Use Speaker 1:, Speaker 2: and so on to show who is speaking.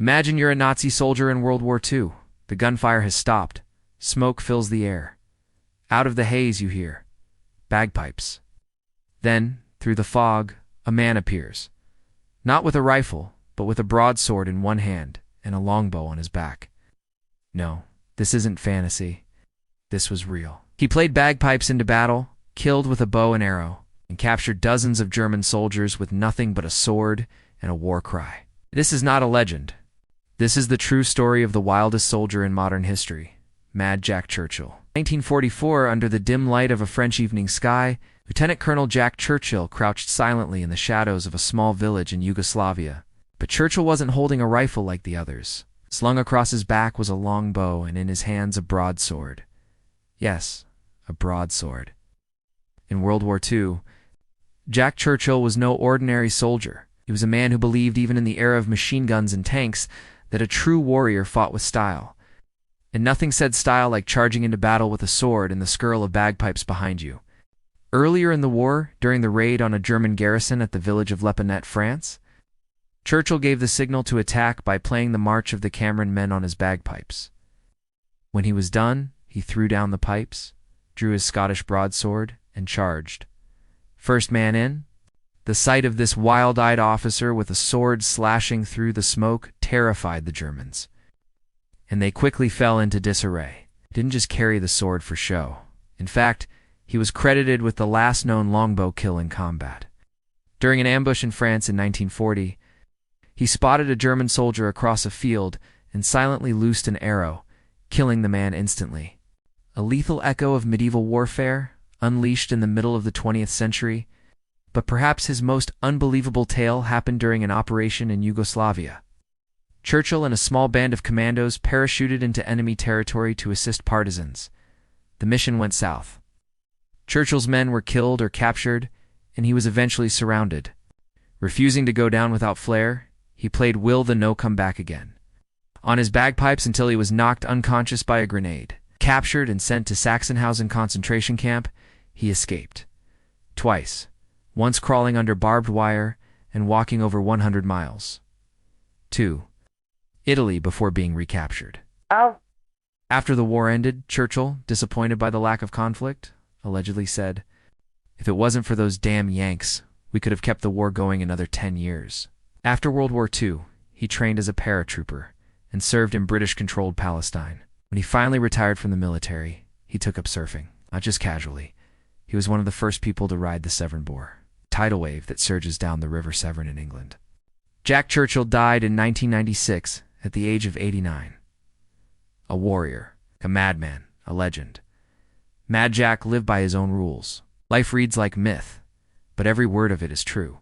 Speaker 1: Imagine you're a Nazi soldier in World War II. The gunfire has stopped. Smoke fills the air. Out of the haze you hear bagpipes. Then, through the fog, a man appears. Not with a rifle, but with a broadsword in one hand and a longbow on his back. No, this isn't fantasy. This was real. He played bagpipes into battle, killed with a bow and arrow, and captured dozens of German soldiers with nothing but a sword and a war cry. This is not a legend. This is the true story of the wildest soldier in modern history, Mad Jack Churchill. 1944, under the dim light of a French evening sky, Lieutenant Colonel Jack Churchill crouched silently in the shadows of a small village in Yugoslavia. But Churchill wasn't holding a rifle like the others. Slung across his back was a long bow, and in his hands a broadsword. Yes, a broadsword. In World War II, Jack Churchill was no ordinary soldier. He was a man who believed, even in the era of machine guns and tanks, that a true warrior fought with style. And nothing said style like charging into battle with a sword and the skirl of bagpipes behind you. Earlier in the war, during the raid on a German garrison at the village of Lepanet, France, Churchill gave the signal to attack by playing the March of the Cameron Men on his bagpipes. When he was done, he threw down the pipes, drew his Scottish broadsword, and charged. First man in. The sight of this wild-eyed officer with a sword slashing through the smoke terrified the Germans, and they quickly fell into disarray. He didn't just carry the sword for show. In fact, he was credited with the last known longbow kill in combat. During an ambush in France in 1940, he spotted a German soldier across a field and silently loosed an arrow, killing the man instantly. A lethal echo of medieval warfare, unleashed in the middle of the 20th century, but perhaps his most unbelievable tale happened during an operation in Yugoslavia. Churchill and a small band of commandos parachuted into enemy territory to assist partisans. The mission went south. Churchill's men were killed or captured, and he was eventually surrounded. Refusing to go down without flair, he played Will the No Come Back Again on his bagpipes until he was knocked unconscious by a grenade. Captured and sent to Sachsenhausen concentration camp, he escaped. Twice, once crawling under barbed wire and walking over 100 miles. 2. Italy before being recaptured. After the war ended, Churchill, disappointed by the lack of conflict, allegedly said, "If it wasn't for those damn Yanks, we could have kept the war going another 10 years. After World War II, he trained as a paratrooper and served in British-controlled Palestine. When he finally retired from the military, he took up surfing, not just casually. He was one of the first people to ride the Severn Bore, a tidal wave that surges down the River Severn in England. Jack Churchill died in 1996 at the age of 89. A warrior, a madman, a legend. Mad Jack lived by his own rules. Life reads like myth, but every word of it is true.